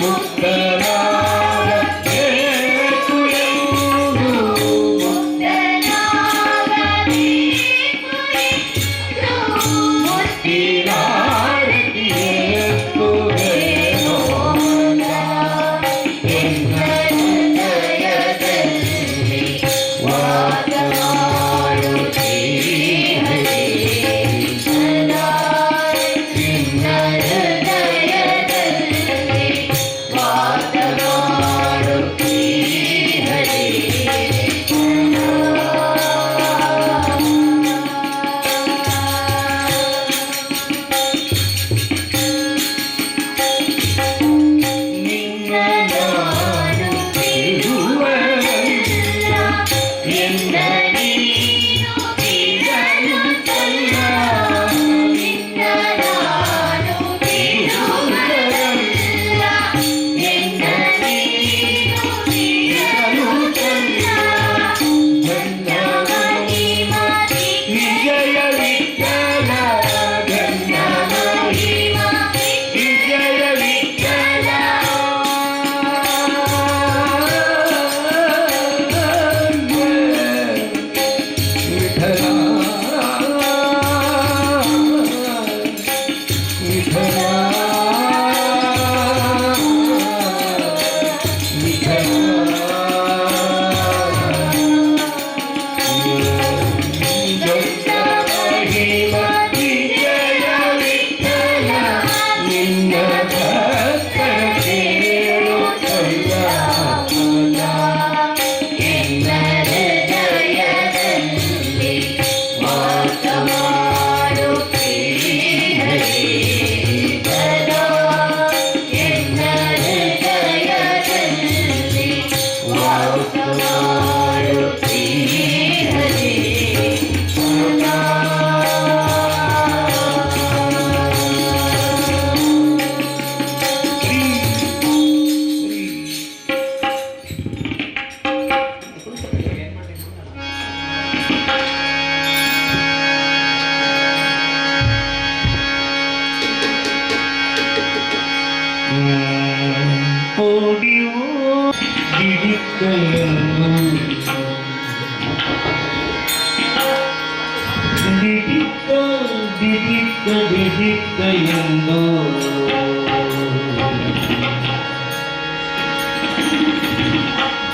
ಮುಕ್ತನಾದ ಓಡಿ ಓಡಿಡಿಕ್ಕಯನ್ನು ದಿದಿಕ್ಕ ದಿದಿಕ್ಕ ದಿದಿಕ್ಕ ಎಂದು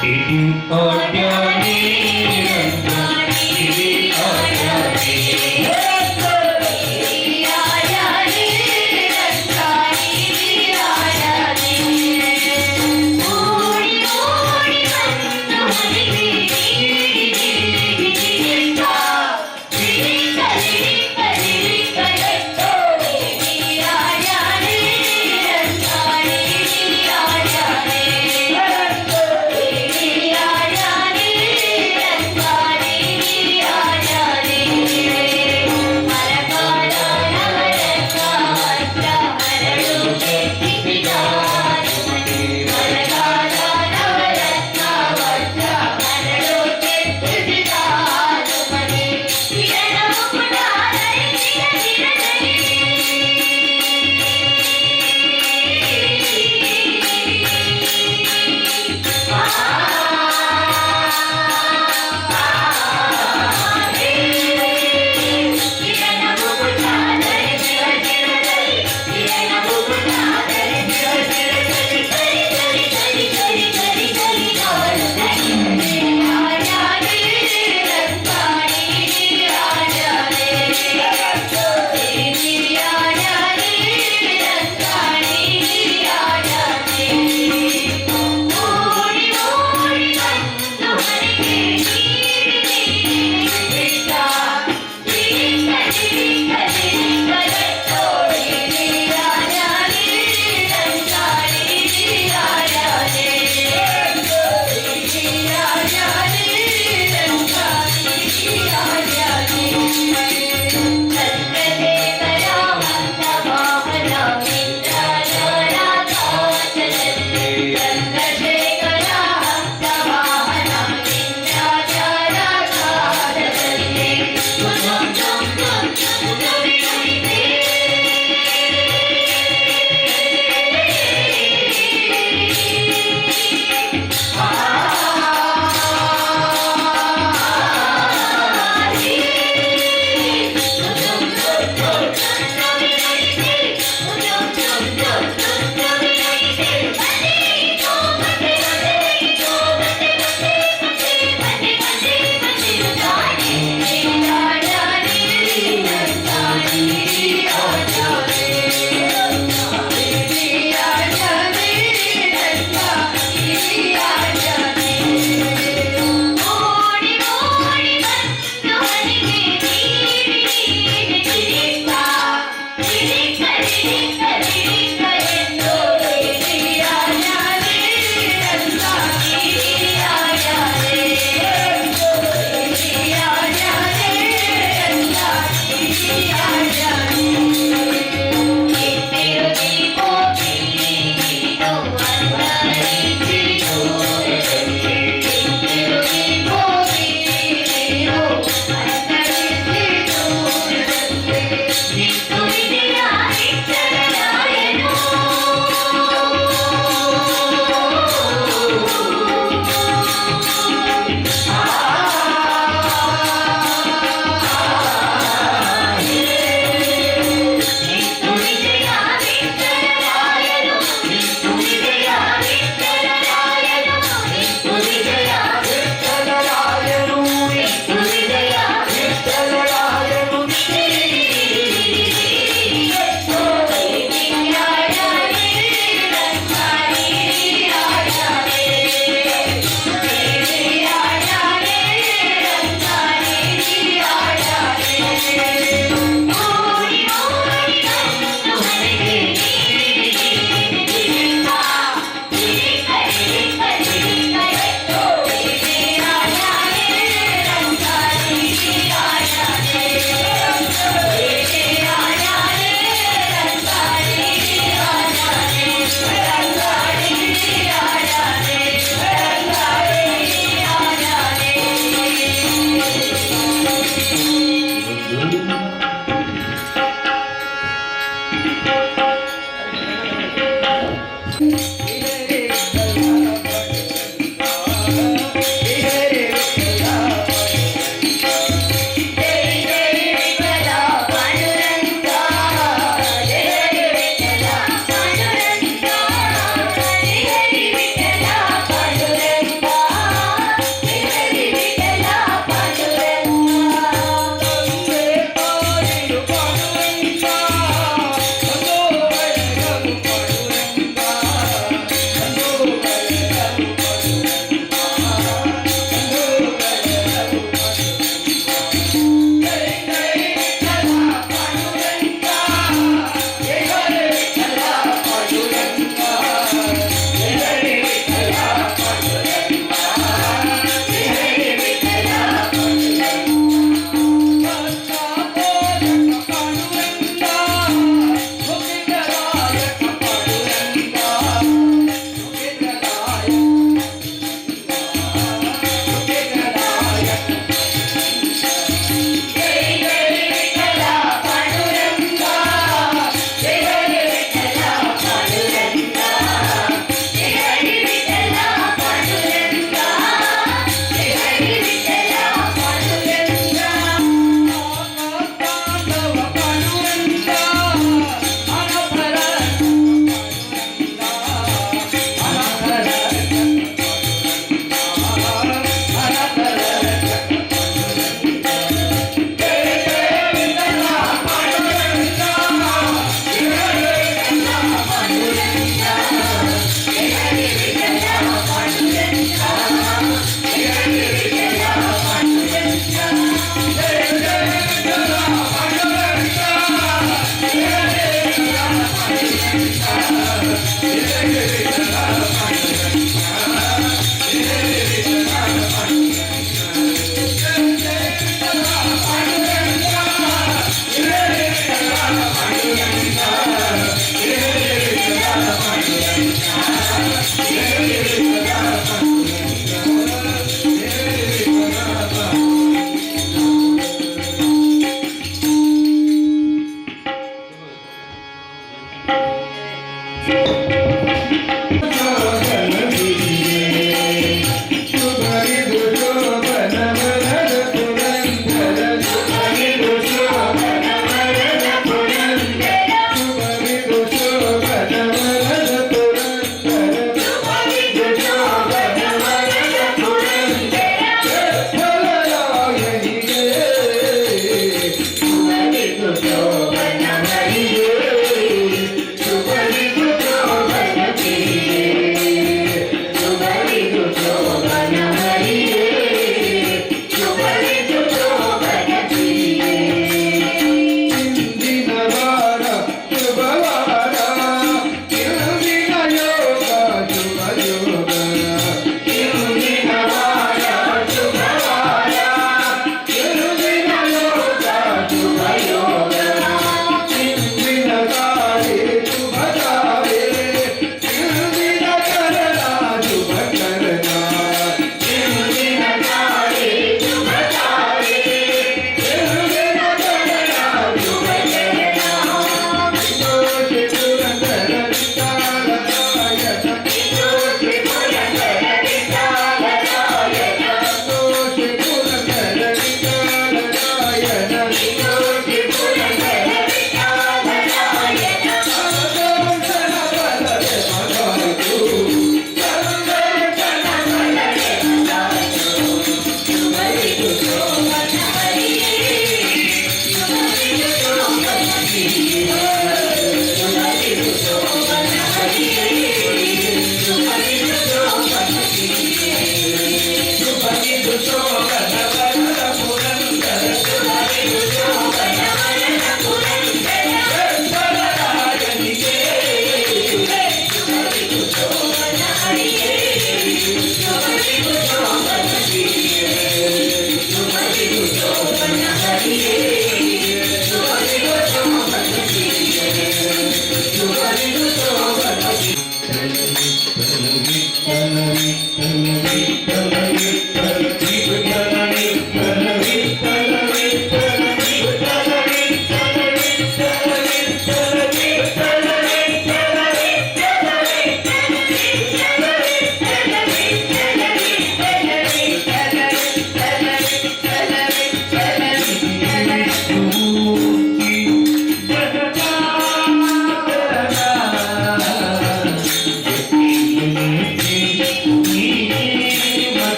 DD ಆಡ್ಯಾನೆ DD ಆಡ್ಯಾನೆ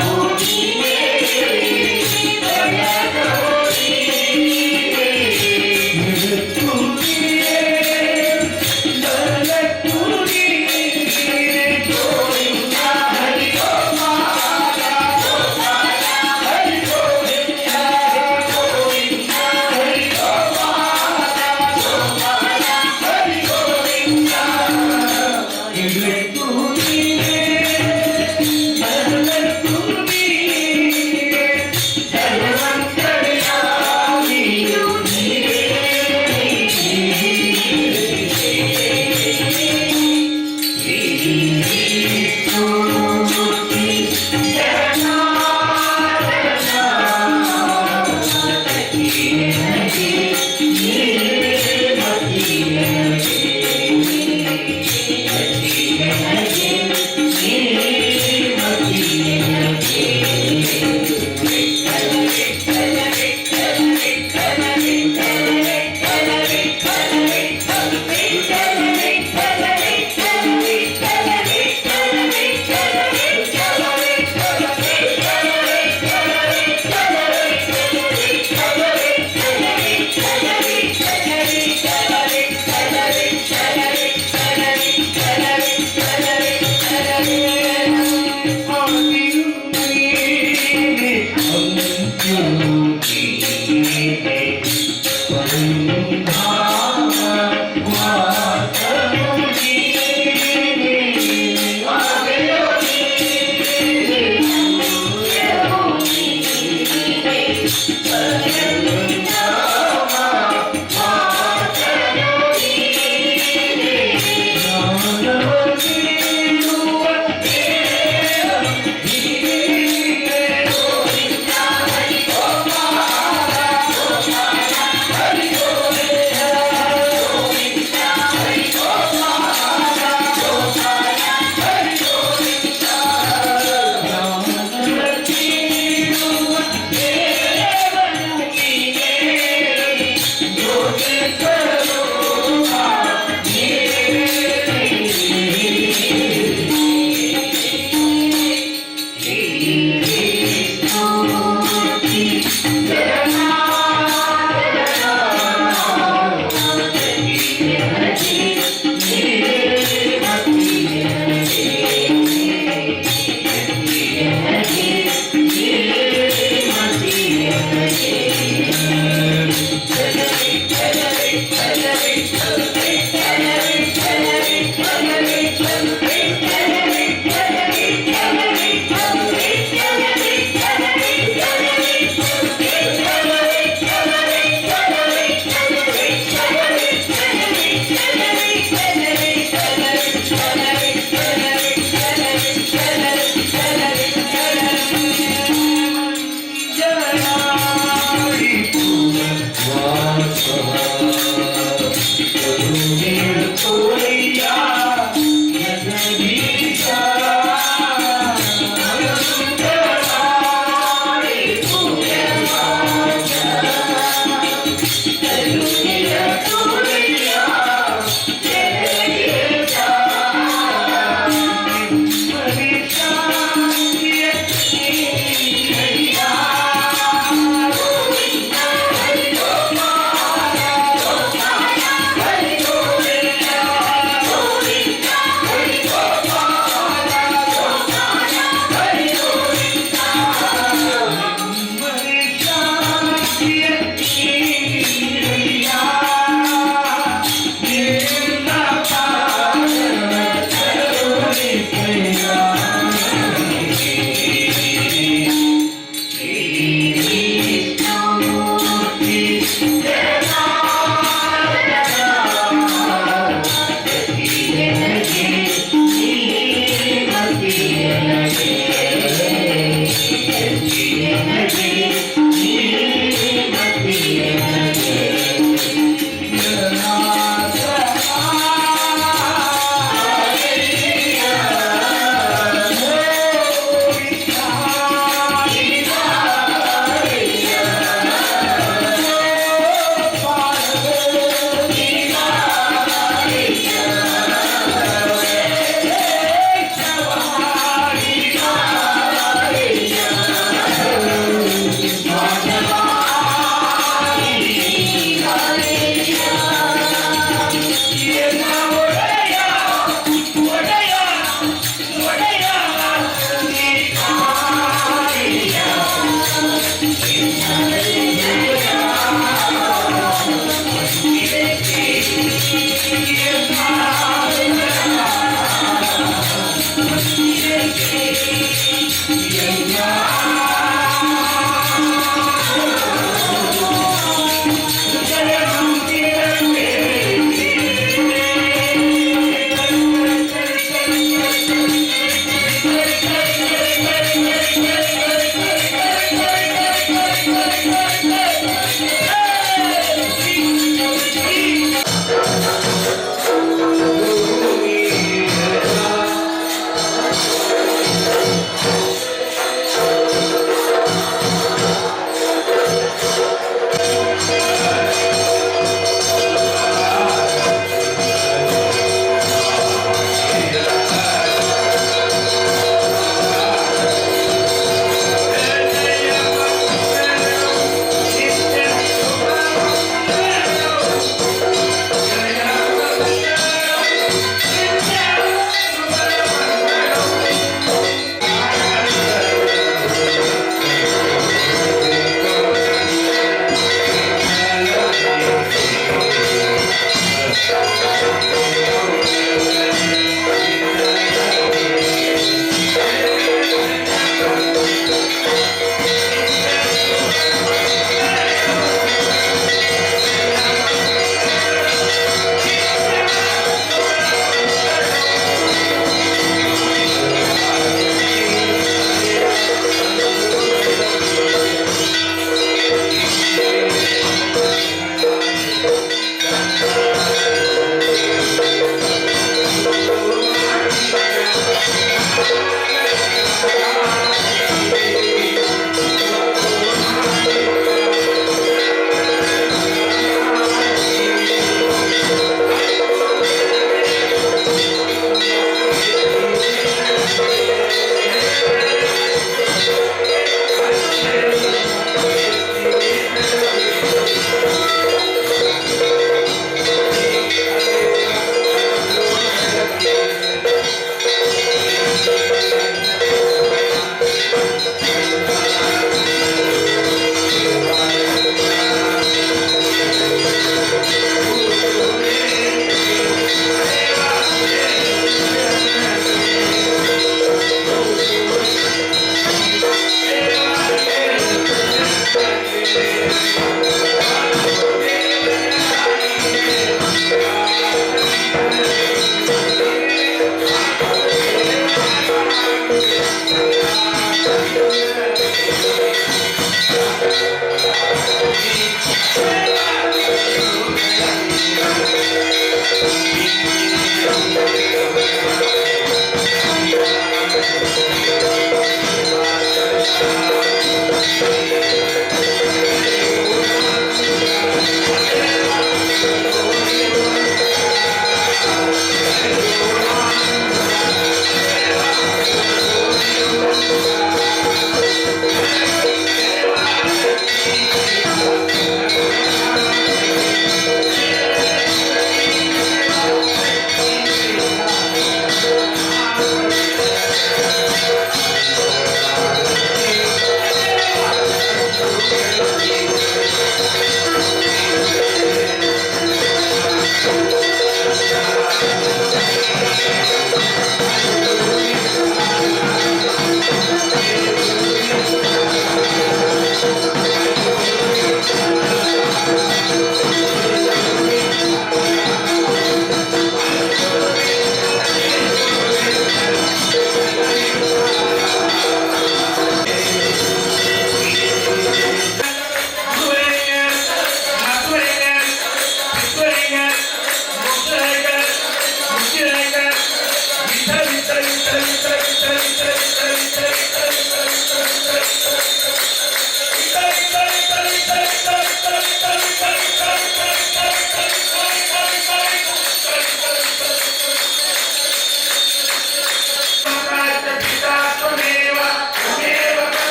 Oh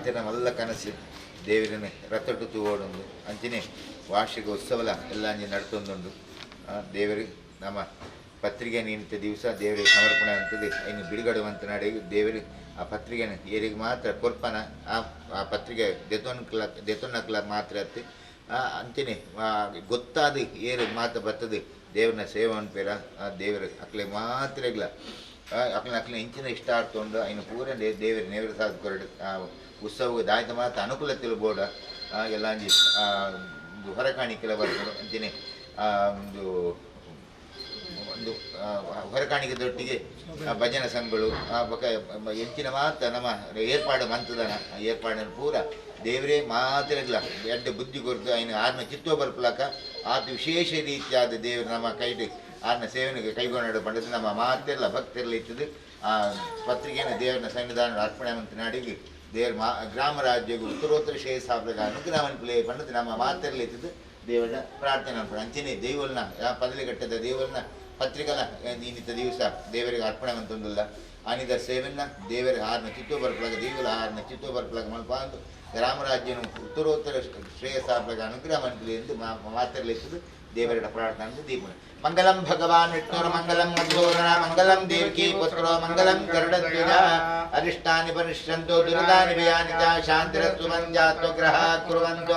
ಆಚರಣೆ ಮಲ್ಲ ಕನಸು ದೇವರನ್ನ ರಥೊಟ್ಟು ತೂಗೋಡುಂಡು ಅಂಚನೆ ವಾರ್ಷಿಕ ಉತ್ಸವಲ ಎಲ್ಲ ಅಂಜಿ ನಡ್ತೊಂದುಂಡು ದೇವರು ನಮ್ಮ ಪತ್ರಿಕೆ ನಿಂತ ದಿವಸ ದೇವರಿಗೆ ಸಮರ್ಪಣೆ ಅಂತದ್ದು ಇನ್ನು ಬಿಡುಗಡೆ ನಡೆಯು ದೇವರು ಆ ಪತ್ರಿಕೆನ ಏರಿಗೆ ಮಾತ್ರ ಕೊರ್ಪನ ಆ ಪತ್ರಿಕೆ ದೆತೊನ್ನಕ್ಲ ಮಾತ್ರ ಅತ್ತೆ ಅಂಚನೆ ಗೊತ್ತಾದ ಏರು ಮಾತ್ರ ಬರ್ತದೆ ದೇವ್ರನ್ನ ಸೇವೆ ಅನ್ಪೇರ ದೇವರು ಅಕ್ಲೆ ಮಾತ್ರ ಇಲ್ಲ ಅಕ್ಲೆ ಇಂಚಿನ ಇಷ್ಟ ಆಡ್ಕೊಂಡು ಇನ್ನು ಪೂರ ದೇವರು ನೇವರ ಸಾಧು ಕೊರಡು ಉತ್ಸವ ದಾಯ್ತ ಮಾತ್ರ ಅನುಕೂಲ ತಿಳ್ಬೋಡ ಎಲ್ಲ ಅಂಜಿ ಹೊರಕಾಣಿಕೆಲ್ಲ ಬರ್ಬೋದು ಅಂಚನೆ ಒಂದು ಹೊರಕಾಣಿಕೆ ದೊಟ್ಟಿಗೆ ಭಜನ ಸಂಘಗಳು ಹೆಚ್ಚಿನ ಮಾತ್ರ ನಮ್ಮ ಏರ್ಪಾಡು ಮಂತದನ ಏರ್ಪಾಡನ್ನು ಪೂರ ದೇವರೇ ಮಾತ್ರ ಇಲ್ಲ ಎಡ್ಡೆ ಬುದ್ಧಿ ಕೊರತು ಐನು ಆರ್ನ ಚಿತ್ತೋ ಬರ್ಪಲಕ ಆತ ವಿಶೇಷ ರೀತಿಯಾದ ದೇವರು ನಮ್ಮ ಕೈಟ್ ಆರ್ನ ಸೇವನೆಗೆ ಕೈಗೊಂಡು ಪಡೆದು ನಮ್ಮ ಮಾತೆಲ್ಲ ಭಕ್ತರೆಲ್ಲ ಇತ್ತದು ಆ ಪತ್ರಿಕೆಯನ್ನು ದೇವರನ್ನ ಸನ್ನಿಧಾನ ಅರ್ಪಣೆ ಮಂತ್ ನಾಡಿಗೆ ದೇವ್ರ ಗ್ರಾಮ ರಾಜ್ಯಗೂ ಉತ್ತರೋತ್ತರ ಶ್ರೇಯಸ್ಸಾಗ ಅನುಗ್ರಹವನ್ನು ಪ್ಲೇ ಪಂಡದು ನಮ್ಮ ಮಾತೆಲ್ಲ ಇತ್ತದು ದೇವರನ್ನ ಪ್ರಾರ್ಥನೆ ಅನ್ಪಣೆ ಅಂಚನೆ ದೇವರನ್ನ ಪದಲಿಘಟ್ಟದ ದೇವರನ್ನ ಪತ್ರಿಕಲ ನೀನಿತ ದಿವಸ ದೇವರಿಗೆ ಅರ್ಪಣೆ ಅಂತಂದಿಲ್ಲ ಅನಿದ ಸೇವೆನ್ನ ದೇವರಿಗೆ ಆರ್ನ ಚಿತ್ತೋ ಬರ್ಪಲಾಗ ದೇವರ ಆರ್ನ ಚಿತ್ತೋ ಬರ್ಪಲಾಗ ಮಲ್ಪ ಅಂದು ಗ್ರಾಮರಾಜ್ಯನು ಉತ್ತರೋತ್ತರ ಶ್ರೇಯಸ್ಸಾಗ ಅನುಗ್ರಹ ಮಂತ್ರಿ ಎಂದು ಮಾತರಲಿರ್ತದೆ ದೇವರ ಪ್ರಾರ್ಥನೆ ಅಂತ ದೀಪನ ಮಂಗಲಂ ಭಗವಾನ್ ವಿಷ್ಣುರ ಮಂಗಲಂ ಮಧ್ವೋರ ಮಂಗಲಂ ದೇವಕಿ ಪುತ್ರೋ ಮಂಗಲಂ ಗರುಡಧ್ವಜ ಅರಿಷ್ಟಾನಿ ಪರಿಷ್ಯಂತೋ ದುರಿತಾನಿ ಭಯಾನಿ ಚ ಶಾಂತಿರಸ್ತು ಮಂಜಾತ್ವ ಗ್ರಹ ಕುರುವಂತ್ವ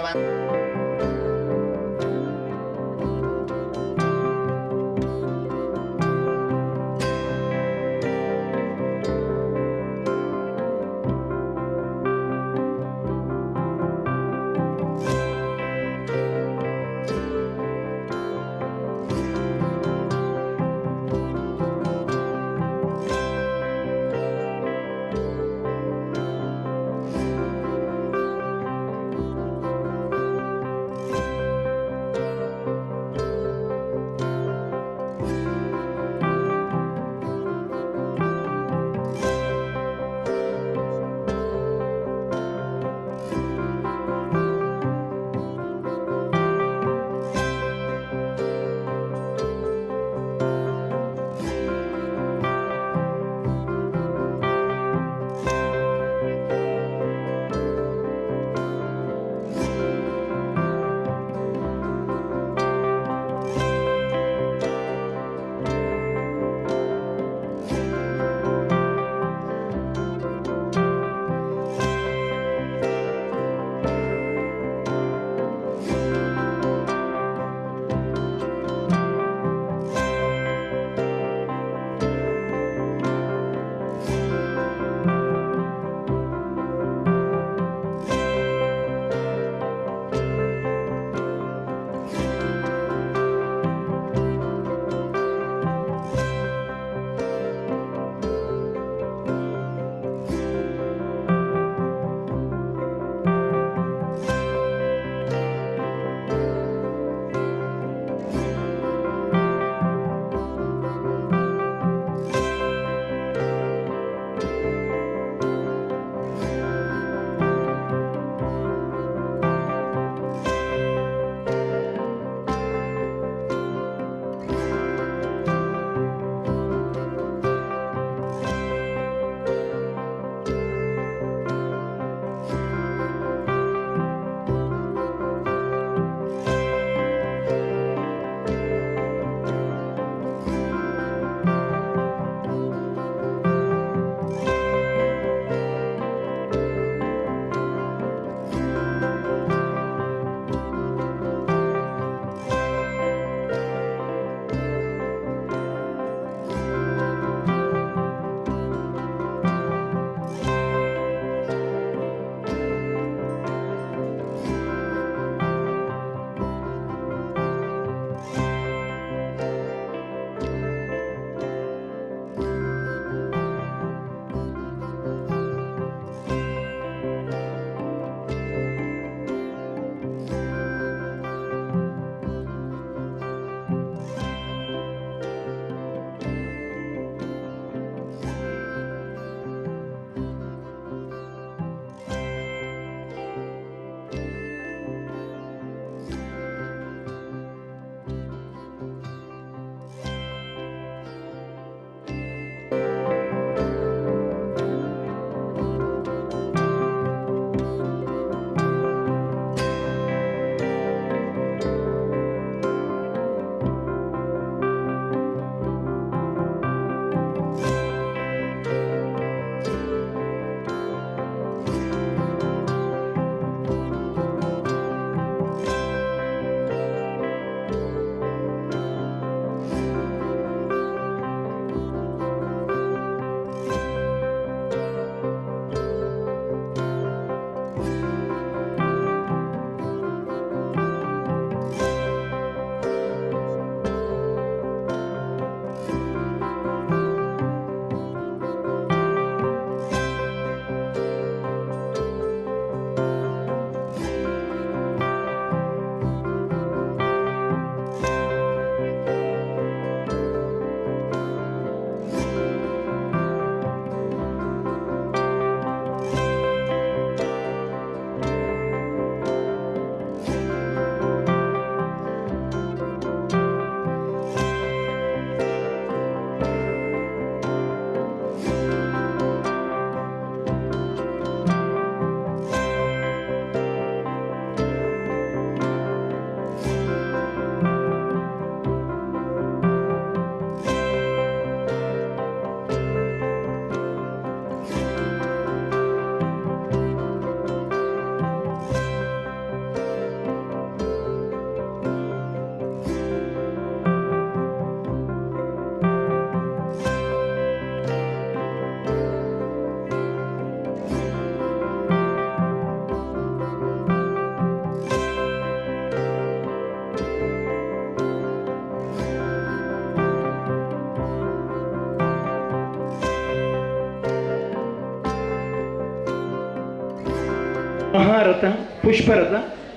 ಮಹಾರಥ ಪುಷ್ಪರಥ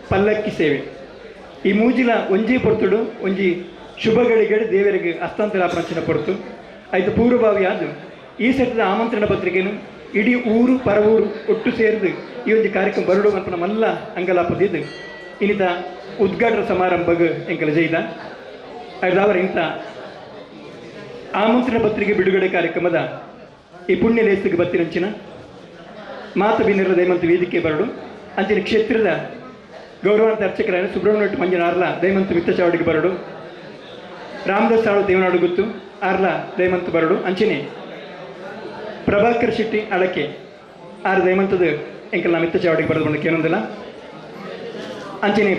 ಪಲ್ಲಕ್ಕಿ ಸೇವೆ ಈ ಮೂಜಿಲ ಒಂಜಿ ಪೊರ್ತುಡು ಒಂಜಿ ಶುಭಗಳಿಗಡೆ ದೇವರಿಗೆ ಹಸ್ತಾಂತರ ಪ್ರಾಂಚನ ಪೊರ್ತು ಆಯ್ತು ಪೂರ್ವಭಾವಿ ಆದು ಈ ಸೆಟ್ಟದ ಆಮಂತ್ರಣ ಪತ್ರಿಕೆನು ಇಡೀ ಊರು ಪರವೂರು ಒಟ್ಟು ಸೇರಿದು ಈ ಒಂದು ಕಾರ್ಯಕ್ರಮ ಬರಡು ಅಂತ ಮಲ್ಲ ಅಂಗಲಾಪದಿದ್ದು ಇನ್ನಿತ ಉದ್ಘಾಟನಾ ಸಮಾರಂಭಗ ಎಂಕಲ ಜೈದ ಅದವರ ಇಂಥ ಆಮಂತ್ರಣ ಪತ್ರಿಕೆ ಬಿಡುಗಡೆ ಕಾರ್ಯಕ್ರಮದ ಈ ಪುಣ್ಯ ಲೇಸಿಗೆ ಬತ್ತಿರಂಚಿನ ಮಾತ ಬಿನ್ನಿರ ದೈಮಂತ ವೇದಿಕೆ ಬರಡು ಅಂಚಿನ ಕ್ಷೇತ್ರದ ಗೌರವಾಂತ ಅರ್ಚಕರಾದ ಸುಬ್ರಹ್ಮಣ್ಯ ಮಂಜನಾರ್ಲ ದೈಮಂತ ಮಿತ್ತ ಚಾವಡಿಗೆ ಬರಡು ರಾಮದಾಸ್ ಸಾಳು ದೇವನಾಡು ಗುತ್ತು ಆರ್ಲ ದೈಮಂತ ಬರಡು ಅಂಚಿನೆ ಪ್ರಭಾಕರ್ ಶೆಟ್ಟಿ ಅಳಕೆ ಆರು ದೈಮಂತದ ಎಂಕಲ್ನ ಮಿತ್ತ ಚಾವಡಿಗೆ ಬರದು ಬಂದು ಕೇಳೋದಿಲ್ಲ ಅಂಚಿನೆ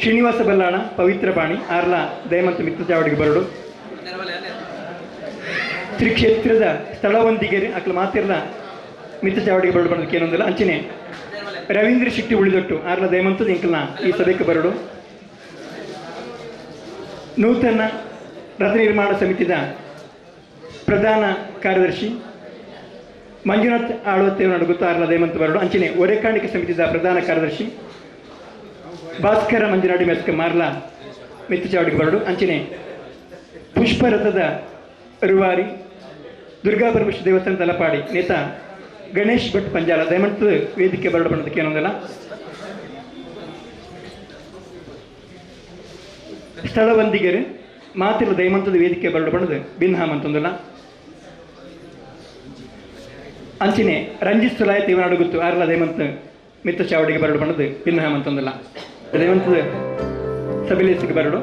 ಶ್ರೀನಿವಾಸ ಬಲ್ಲಾಣ ಪವಿತ್ರ ಪಾಣಿ ಆರ್ಲ ದೈಮಂತ ಮಿತ್ತ ಚಾವಡಿಗೆ ಬರಡು ಶ್ರೀ ಕ್ಷೇತ್ರದ ಸ್ಥಳವಂತಿಗೆರೆ ಅಕ್ಲ ಮಾತಿರ್ಲ ಮಿತ್ತ ಚಾವಡಿಗೆ ಬರಡು ಬಂದು ಕೇಳೋದಿಲ್ಲ ಅಂಚಿನೆ ರವೀಂದ್ರ ಶೆಟ್ಟಿ ಉಳಿದೊಟ್ಟು ಆರ್ಲ ದೈಮಂತದ ಎಂಕಲ್ನ ಈ ಸಭೆಗೆ ಬರಡು ನೂತನ ರಥ ನಿರ್ಮಾಣ ಸಮಿತಿದ ಪ್ರಧಾನ ಕಾರ್ಯದರ್ಶಿ ಮಂಜುನಾಥ್ ಆಳ್ವತ್ತೇವನಾಡು ಗೊತ್ತು ಆರ್ಲ ದೈಮಂತ ಬರಡು ಅಂಚಿನೆ ಒರೆಕಾಣಿಕೆ ಸಮಿತಿದ ಪ್ರಧಾನ ಕಾರ್ಯದರ್ಶಿ ಭಾಸ್ಕರ ಮಂಜುನಾಡಿ ಮೆಸ್ಕ ಮಾರ್ಲ ಮಿತ್ತ ಚಾವಡಿಗೆ ಬರಡು ಅಂಚಿನೆ ಪುಷ್ಪರಥದ ರೂವಾರಿ ದುರ್ಗಾ ಪರಮೇಶ್ವರ ದೇವಸ್ಥಾನ ತಲಪಾಡಿ ನೇತ ಗಣೇಶ್ ಭಟ್ ಪಂಜಾಲ ದೈಮಂತದ ವೇದಿಕೆ ಬರಡು ಬಣ್ಣದಕ್ಕೆ ಏನೊಂದಲ್ಲ ಸ್ಥಳವಂದಿಗೆರೆ ಮಾತಿಲ್ಲ ದೈಮಂತದ ವೇದಿಕೆ ಬರಡು ಬಣ್ಣದು ಬಿನ್ಹಾಮ್ ಅಂತಂದಲ್ಲ ಅಂಚಿನೆ ರಂಜಿತ್ ಸುಲಾಯ ದೇವನಾಡು ಗೊತ್ತು ಆರ್ಲ ದೈಮಂತ ಮಿತ್ತ ಚಾವಡಿಗೆ ಬರಡು ಬಣ್ಣದು ಬಿನ್ಹಾಮ್ ಅಂತಂದಲ್ಲ ದೈಮಂತದ ಸಬಿಲೇಸಿಗೆ ಬರಡು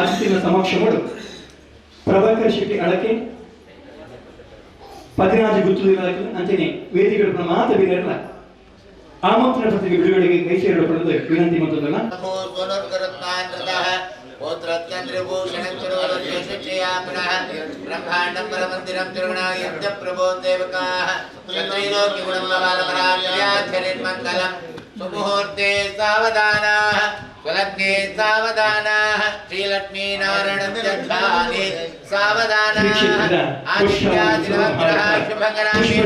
ಅತಿಥಿಗಳ ಸಮಕ್ಷಮಗಳು ಪ್ರಭಾಕರ್ ಶೆಟ್ಟಿ ಅಳಕೆ ಪದಿನಾಜು ಗುತ್ತುದಿನ ಅಂಚನೆ ವೇದಿಗಳ ಮಾತ ಬಿರಲ್ಲ ಆಮಂತ್ರಣ ಪತ್ರಿಕೆ ಬಿಡುಗಡೆಗೆ ಕೈ ಸೇರಿಕೊಳ್ಳಲು ವಿನಂತಿ ಮತ್ತೊಂದಲ್ಲ ಸುಮುಹೂರ್ತೆ ಸಾವಧಾನಾಃ ಸ್ವಲಗ್ನೆ ಸಾವಧಾನಾಃ ಶ್ರೀಲಕ್ಷ್ಮೀ ನಾರಾಯಣ ಜನ್ಮಾನಿ ಸಾವಧಾನಾಃ ಆದಿತ್ಯಾದಿನವಗ್ರಹ ಶುಭಕರಾಮಿ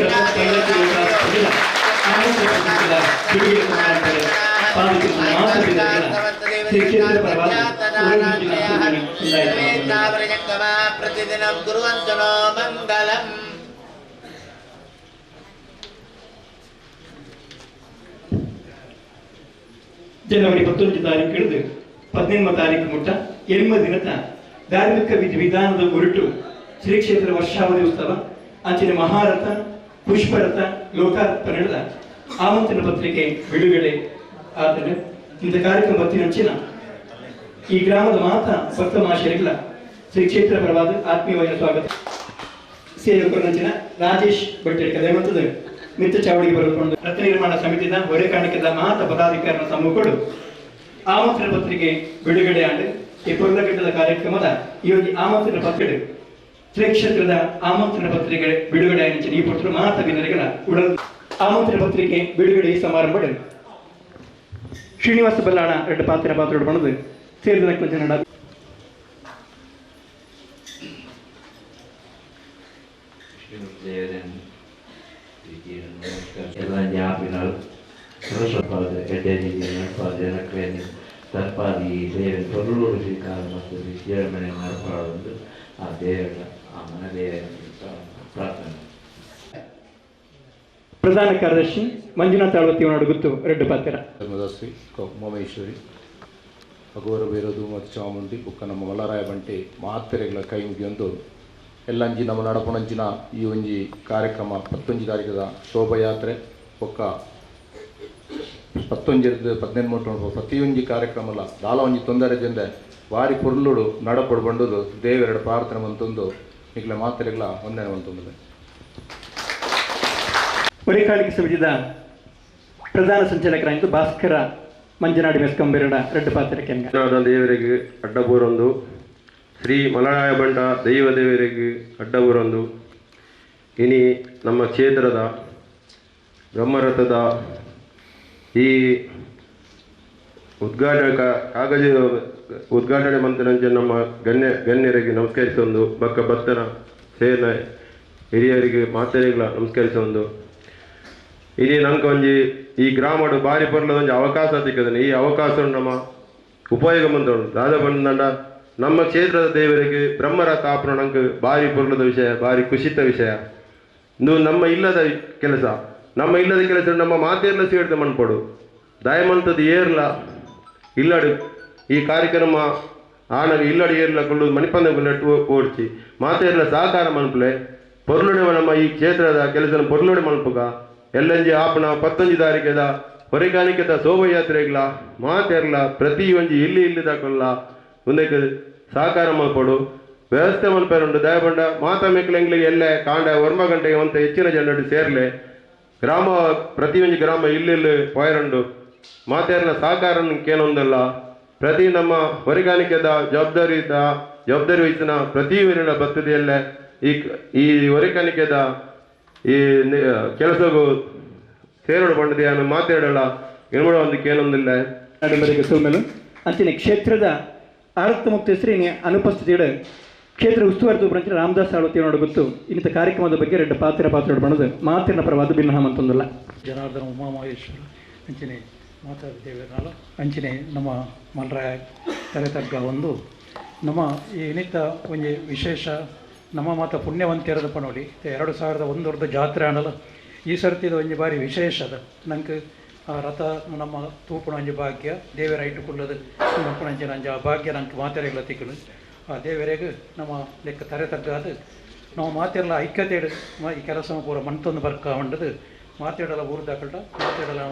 ಪ್ರತಿದಿನಂ ಕುರ್ವಂತನೋ ಮಂಗಲಂ. ಜನವರಿ 19 ತಾರೀಕು ಹಿಡಿದು 18 ತಾರೀಕು ಮುಟ್ಟ 8 ದಿನದ ಧಾರ್ಮಿಕ ವಿಧಾನದ ಹೊರಟು ಶ್ರೀ ಕ್ಷೇತ್ರ ವರ್ಷಾವಧಿ ಉತ್ಸವ ಅಂಚಿನ ಮಹಾರಥ ಪುಷ್ಪರಥ ಲೋಕಾರ್ಪಣೆದ ಆಮಂತ್ರಣ ಪತ್ರಿಕೆ ಬಿಡುಗಡೆ ಆದರೆ ಇಂಥ ಕಾರ್ಯಕ್ರಮ ಬತ್ತಿನಂಚಿನ ಈ ಗ್ರಾಮದ ಮಾತ ಭಕ್ತ ಮಹಾಶಯರಿಗಳ ಶ್ರೀ ಕ್ಷೇತ್ರ ಪರವಾದ ಆತ್ಮೀಯವಾದ ಸ್ವಾಗತ ಸೇವಕರಂಚಿನ ರಾಜೇಶ್ ಭಟ್ಟೇಡ್ಕ ದೈವಂತದ ಮಿತ್ತ ಚಾವಡಿಗೆ ಬರೆದುಕೊಂಡು ರಥ ನಿರ್ಮಾಣ ಸಮಿತಿದ ಹೊರೆಕಾಣಿಕೆದ ಮಾತ ಪದಾಧಿಕಾರಿಗಳ ಸಮ್ಮುಖಗಳು ಆಮಂತ್ರಣ ಪತ್ರಿಕೆ ಬಿಡುಗಡೆ ಆಂಡು ಈ ಪೊರ್ಲಘಟ್ಟದ ಕಾರ್ಯಕ್ರಮದ ಈ ಒಂದು ಆಮಂತ್ರಣ ಪತ್ರಿಕೆ ಶ್ರೀ ಕ್ಷೇತ್ರದ ಆಮಂತ್ರಣ ಪತ್ರಿಕೆ ಬಿಡುಗಡೆ ಆಯ್ತು ಈ ಪುತ್ರ ಮಾತ ಬಿನ್ನರಿಗಳ ಉಡಲ್ ಆಮಂತ್ರಣ ಪತ್ರಿಕೆ ಬಿಡುಗಡೆ ಸಮಾರಂಭ ಶ್ರೀನಿವಾಸ ಬಲ್ಲಾಣ ಎರಡು ಪಾತ್ರ ಬಣ್ಣದು ಸೇರಿದ ಕೊಂಚ ಎಲ್ಲ ಜ್ಞಾಪಿನಲ್ ಸರಸ್ವಪಾದ ಜನಕ್ರೇನಿ ತರ್ಪಾದಿ ದೇವ ತೊರಲೂರು ಶ್ರೀಕಾಲ ಮತ್ತು ಶ್ರೀಮನೆ ನರಪಾಡೊಂದು ಆ ದೇವರ ಆ ಮನೆ ಪ್ರಾರ್ಥನೆ. ಪ್ರಧಾನ ಕಾರ್ಯದರ್ಶಿ ಮಂಜುನಾಥ್ ಆಳ್ವತ್ತಿಯವನಾಡು ಗುತ್ತು ರೆಡ್ಡು ಪಾತ್ರ ಧರ್ಮದಾಸಿ ಉಮಾಮೇಶ್ವರಿ ಅಗೋರ ಬೇರೋದು ಮತ್ತು ಚಾಮುಂಡಿ ಬುಕ್ಕ ನಮ್ಮ ಮಲ್ಲರಾಯ ಬಂಟೆ ಮಾತೆರೆಗಳ ಕೈ ಮುಗಿಯೊಂದು ಎಲ್ಲಂಜಿ ನಮ್ಮ ನಡಪಣಂಚಿನ ಈ ಒಂಜಿ ಕಾರ್ಯಕ್ರಮ 11 ತಾರೀಕದ ಶೋಭಯಾತ್ರೆ ಒಕ್ಕ 17 ಪ್ರತಿಯೊಂಜಿ ಕಾರ್ಯಕ್ರಮ ದಾಲ ಒಂಜಿ ತೊಂದರೆ ಜಂದೆ ವಾರಿ ಪುರ್ಲುಡು ನಡಪಡು ಬಂಡುದು ದೇವೆರಡು ಪ್ರಾರ್ಥನೆ ಮಂತೊಂದು ಈಗಲ ಮಾತೆರೆಗಳ ವಂದನೆ ಮಂತೊಂದು. ಹೊರೆಕಾಣಿಕೆ ಸಮಿತಿದ ಪ್ರಧಾನ ಸಂಚಾಲಕರಾಯಿತು ಭಾಸ್ಕರ ಮಂಜನಾಡಿ ಮೆಸ್ಕಂಬೆರಡ ರೆಡ್ಡು ಪಾತ್ರಕ್ಕೆ ದೇವರಿಗೆ ಅಡ್ಡಬೂರೊಂದು, ಶ್ರೀ ಮಲರಾಯ ಬಂಡ ದೈವ ದೇವರಿಗೆ ಅಡ್ಡಬೂರೊಂದು, ಇನಿ ನಮ್ಮ ಕ್ಷೇತ್ರದ ಬ್ರಹ್ಮರಥದ ಈ ಉದ್ಘಾಟನೆ ಮಂತ್ರಂಚೆ ನಮ್ಮ ಗಣ್ಯರಿಗೆ ನಮಸ್ಕರಿಸೊಂದು ಬಕ್ಕ ಭಕ್ತರ ಸೇನ ಹಿರಿಯರಿಗೆ ಮಾತೆರೆಗಳ ನಮಸ್ಕರಿಸೊಂದು ಇನಿ ನಂಗೆ ಒಂಜಿ ಈ ಗ್ರಾಮಡು ಬಾರಿ ಪರ್ಲದ ಒಂಜಿ ಅವಕಾಶ ಸಿಕ್ಕದನೆ ಈ ಅವಕಾಶ ನಮ್ಮ ಉಪಯೋಗ ಬಂದೋಡು ದಾದ ಬಂದಂಡ ನಮ್ಮ ಕ್ಷೇತ್ರದ ದೇವರಿಗೆ ಬ್ರಹ್ಮರಥ ಆಪಣ ನಂಗೆ ಭಾರಿ ಪೊರ್ಲದ ವಿಷಯ ಭಾರಿ ಖುಷಿತ ವಿಷಯ ಇದು ನಮ್ಮ ಇಲ್ಲದ ಕೆಲಸ ನಮ್ಮ ಮಾತೆಲ್ಲ ಸೇರಿದ ಮನ್ಪಡು ದಯಮಂತದ್ದು ಏರ್ಲ ಇಲ್ಲಡು ಈ ಕಾರ್ಯಕ್ರಮ ಆನಗ ಇಲ್ಲಡು ಏರ್ಲ ಕೊಂಡು ಮಣಿಪಂದ ಓಡಿಸಿ ಮಾತೆಲ್ಲ ಸಹಕಾರ ಮನ್ಪಲೆ ಪೊರ್ಲುಡೆ ನಮ್ಮ ಈ ಕ್ಷೇತ್ರದ ಕೆಲಸ ಪೊರ್ಲುಡೆ ಮನ್ಪುಗ ಎಲ್ಲಂಜಿ ಆಪಣ 11 ತಾರೀಕದ ಹೊರೆಗಾಣಿಕೆದ ಶೋಭಯಾತ್ರೆಗಳ ಮಾತೆರ್ಲ ಪ್ರತಿ ಒಂಜಿ ಇಲ್ಲಿದ ಕೊಲ್ಲ ಮುಂದಕ್ಕೆ ಸಹಕಾರ ಮಲ್ಪಡು ವ್ಯವಸ್ಥೆ ಮಲ್ಪೇರುಂಡು ದಯಪಂಡ ಮಾತಾ ಮೆಕ್ಲೆಂಗ್ಲಿಗೆ ಎಲ್ಲೇ ಕಾಂಡ ವರ್ಮ ಗಂಟೆಗೆ ಅಂತ ಹೆಚ್ಚಿನ ಜನರು ಸೇರ್ಲೆ ಗ್ರಾಮ ಪ್ರತಿ ಒಂಜಿ ಗ್ರಾಮ ಇಲ್ಲಿ ಪೋಯರುಂಡು ಮಾತೆರ್ಲ ಸಹಕಾರ ಕೇನೊಂದಲ್ಲ ಪ್ರತಿ ನಮ್ಮ ಹೊರೆಗಾಣಿಕೆದ ಜವಾಬ್ದಾರಿ ವಹಿಸಿನ ಪ್ರತಿ ಊರಿನ ಬತ್ತದೆಯಲ್ಲೇ ಈ ಹೊರೆಗಾಣಿಕೆದ ಈ ಕೆಲಸಗೂ ಸೇರೋಡು ಬಂಡದೆ ಅನ್ನೋ ಮಾತಾಡಲ್ಲ ಏನೋ ಒಂದು ಕೇನೊಂದಿಲ್ಲ ಸೋಮೇಲು ಅಂಚನೆ ಕ್ಷೇತ್ರದ ಆರತ್ತ ಮುಕ್ತ ಹೆಸರಿನ ಅನುಪಸ್ಥಿತಿയുടെ ಕ್ಷೇತ್ರ ಉಸ್ತುವಾರಿ ಬ್ರಾಂಚ್ ರಾಮದಾಸ್ ಆಳ್ವತಿ ನೋಡ ಗೊತ್ತು ಇಂಥ ಕಾರ್ಯಕ್ರಮದ ಬಗ್ಗೆ 2 ಪಾತ್ರ ಬಣ್ಣದು ಮಾತಿನ ಪರವಾದ ಭಿನ್ನ ಮಂತೊಂದಲ್ಲ ಜನಾರ್ದನ ಉಮಾಮಹೇಶ್ವರ ಅಂಚನೆ ಮಾತಾಡ್ತೇವೆ ಅಂಚನೆ ನಮ್ಮ ಮಲ್ರಾಯ ತಲೆತಗ್ಗ ಒಂದು ನಮ್ಮ ಈ ನಿತ್ತ ಒಂಜಿ ವಿಶೇಷ ನಮ್ಮ ಮಾತ ಪುಣ್ಯವಂತಿರದ ಪನೋಡಿ 2001 ಜಾತ್ರೆ ಅನ್ನಲ್ಲ ಈ ಸರ್ತಿದ ಒಂಜಿ ಬಾರಿ ವಿಶೇಷ ಅದ ನಂಗೆ ಆ ರಥ ನಮ್ಮ ತೂಪುಣ ಒಂಜಿ ಭಾಗ್ಯ ದೇವರ ಇಟ್ಟುಕೊಳ್ಳೋದು ನಪ್ಪಣಂಚಿನ ಅಂಜ ಆ ಭಾಗ್ಯ ನಂಗೆ ಮಾತೆರೆಗಳ ತಿಕ್ಕಳು ಆ ದೇವರಿಗೆ ನಮ್ಮ ಲೆಕ್ಕ ತರೆ ತಗ್ಗಾದ ನಾವು ಮಾತೆಲ್ಲ ಐಕ್ಯತೆ ಈ ಕೆಲಸ ಪೂರ ಮಣ್ತೊಂದು ಬರ್ಕ ಹೊಂಡದು ಮಾತಾಡಲ್ಲ ಊರ್ದಾಕಲ್ಟ ಮಾತಾಡಲ್ಲ